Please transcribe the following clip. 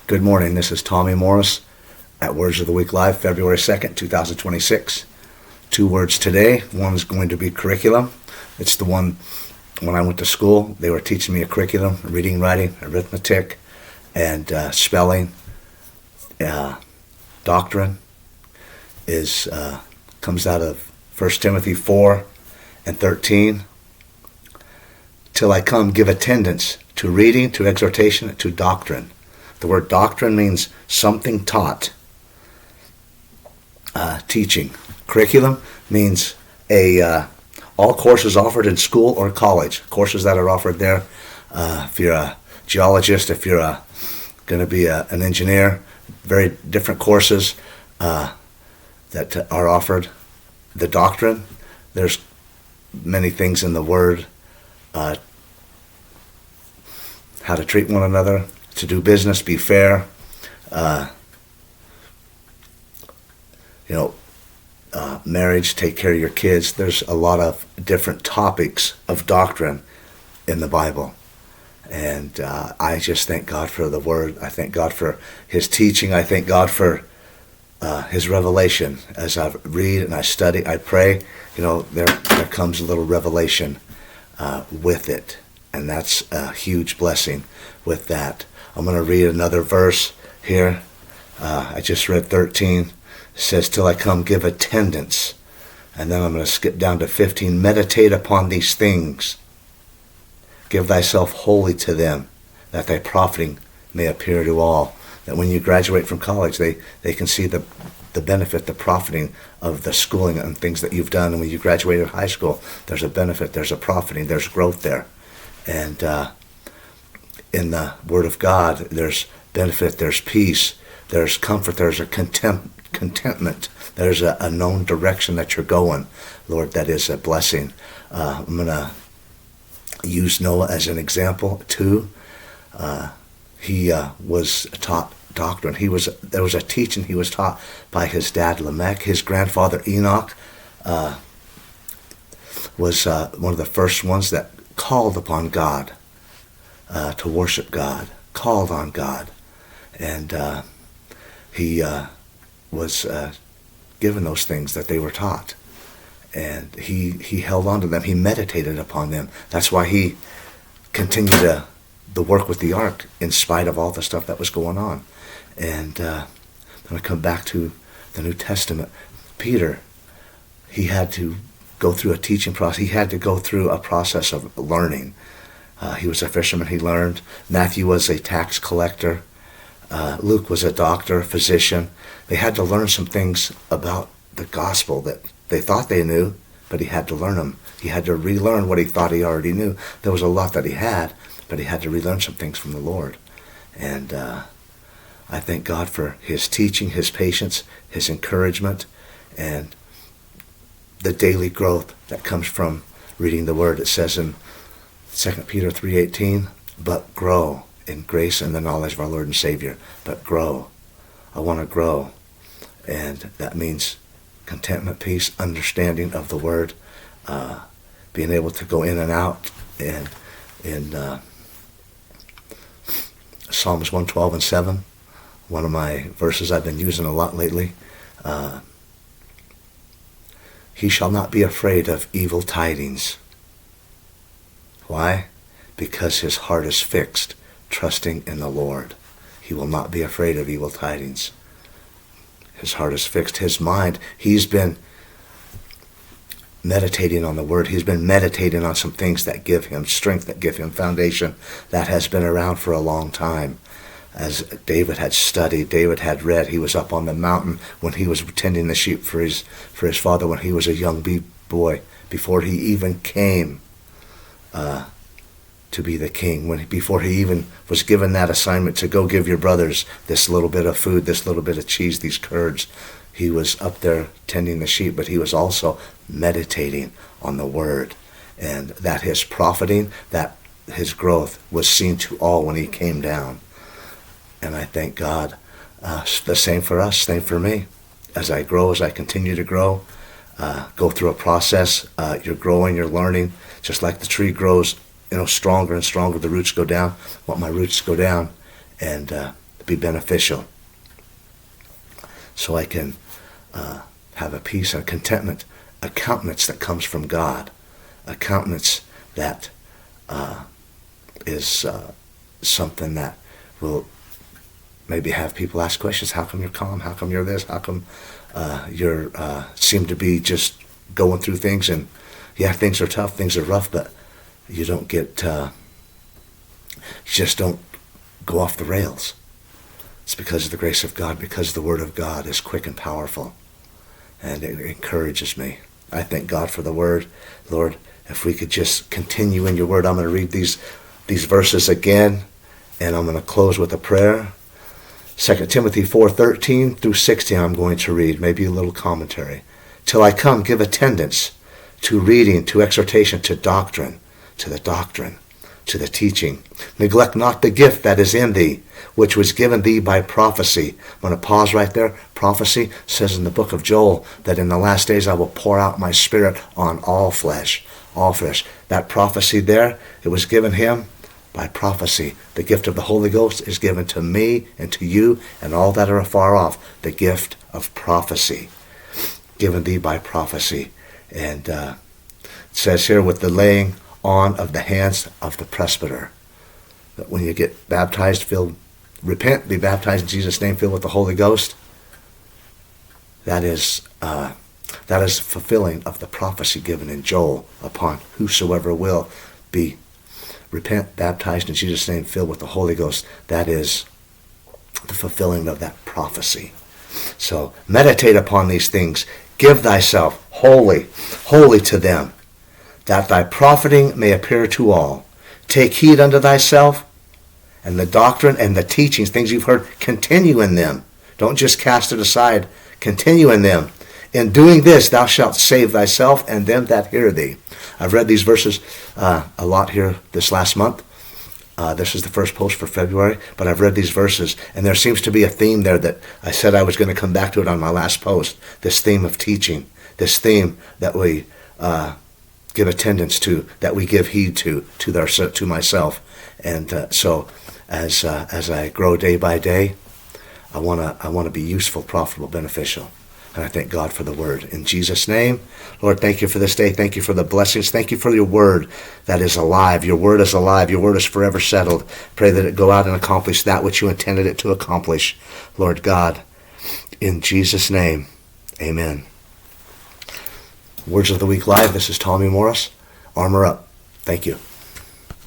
Good morning. This is Tommy Morris at Words of the Week Live, February 2nd, 2026. 2 words today. One is going to be curriculum. It's the one when I went to school, they were teaching me a curriculum, reading, writing, arithmetic, and spelling. Doctrine comes out of 1 Timothy 4 and 13. Till I come, give attendance to reading, to exhortation, to doctrine. The word doctrine means something taught, teaching. Curriculum means all courses offered in school or college, courses that are offered there. If you're a geologist, if you're going to be an engineer, very different courses that are offered. The doctrine, there's many things in the word, how to treat one another, to do business, be fair, marriage, take care of your kids. There's a lot of different topics of doctrine in the Bible. And I just thank God for the Word. I thank God for His teaching. I thank God for His revelation. As I read and I study, I pray, there comes a little revelation with it. And that's a huge blessing with that. I'm going to read another verse here. I just read 13. It says, till I come, give attendance. And then I'm going to skip down to 15. Meditate upon these things. Give thyself wholly to them, that thy profiting may appear to all. That when you graduate from college, they can see the benefit, the profiting of the schooling and things that you've done. And when you graduate high school, there's a benefit, there's a profiting, there's growth there. And in the Word of God, there's benefit, there's peace, there's comfort, there's a contentment. There's a known direction that you're going. Lord, that is a blessing. I'm going to use Noah as an example too. He was taught doctrine. There was a teaching he was taught by his dad Lamech. His grandfather Enoch was one of the first ones that called upon God to worship God, called on God. And he was given those things that they were taught. And he held on to them. He meditated upon them. That's why he continued the work with the ark in spite of all the stuff that was going on. And I'm going to come back to the New Testament. Peter, he had to go through a teaching process. He had to go through a process of learning. He was a fisherman. He learned. Matthew was a tax collector. Luke was a doctor, physician. They had to learn some things about the gospel that they thought they knew, but he had to learn them. He had to relearn what he thought he already knew. There was a lot that he had, but he had to relearn some things from the Lord. And I thank God for His teaching, His patience, His encouragement, and the daily growth that comes from reading the Word. It says in 2 Peter 3:18, but grow in grace and the knowledge of our Lord and Savior. But grow. I want to grow. And that means contentment, peace, understanding of the Word, being able to go in and out. And in Psalms 112 and 7, one of my verses I've been using a lot lately, he shall not be afraid of evil tidings. Why? Because his heart is fixed, trusting in the Lord. He will not be afraid of evil tidings. His heart is fixed. His mind, he's been meditating on the Word. He's been meditating on some things that give him strength, that give him foundation, that has been around for a long time. As David had studied, David had read. He was up on the mountain when he was tending the sheep for his father when he was a young boy, before he even came to be the king, before he even was given that assignment to go give your brothers this little bit of food, this little bit of cheese, these curds. He was up there tending the sheep, but he was also meditating on the Word, and that his profiting, that his growth was seen to all when he came down. And I thank God. The same for us, same for me. As I grow, as I continue to grow, go through a process, you're growing, you're learning, just like the tree grows, stronger and stronger, the roots go down. I want my roots to go down and be beneficial, so I can have a peace and contentment, a countenance that comes from God, a countenance that is something that will maybe have people ask questions. How come you're calm? How come you're this? How come you seem to be just going through things? And yeah, things are tough, things are rough, but you don't get, you just don't go off the rails. It's because of the grace of God, because the Word of God is quick and powerful, and it encourages me. I thank God for the Word. Lord, if we could just continue in your Word, I'm going to read these verses again, and I'm going to close with a prayer. 2 Timothy 4:13 through 16 I'm going to read, maybe a little commentary. Till I come, give attendance to reading, to exhortation, to doctrine, to the teaching. Neglect not the gift that is in thee, which was given thee by prophecy. I'm going to pause right there. Prophecy says in the book of Joel that in the last days I will pour out my Spirit on all flesh. All flesh. That prophecy there, it was given him by prophecy. The gift of the Holy Ghost is given to me and to you and all that are afar off. The gift of prophecy, given thee by prophecy. And it says here, with the laying on of the hands of the presbyter, that when you get baptized, repent, be baptized in Jesus' name, filled with the Holy Ghost. That is fulfilling of the prophecy given in Joel, upon whosoever will be repent, baptized in Jesus' name, filled with the Holy Ghost. That is the fulfilling of that prophecy. So meditate upon these things. Give thyself wholly to them, that thy profiting may appear to all. Take heed unto thyself, and the doctrine and the teachings, things you've heard, continue in them. Don't just cast it aside. Continue in them. In doing this, thou shalt save thyself and them that hear thee. I've read these verses a lot here this last month. This is the first post for February, but I've read these verses, and there seems to be a theme there that I said I was going to come back to it on my last post. This theme of teaching, this theme that we give attendance to, that we give heed to myself. And so as I grow day by day, I want to be useful, profitable, beneficial. And I thank God for the Word. In Jesus' name, Lord, thank you for this day. Thank you for the blessings. Thank you for your Word that is alive. Your Word is alive. Your Word is forever settled. Pray that it go out and accomplish that which you intended it to accomplish, Lord God. In Jesus' name, amen. Words of the Week Live. This is Tommy Morris. Armor up. Thank you.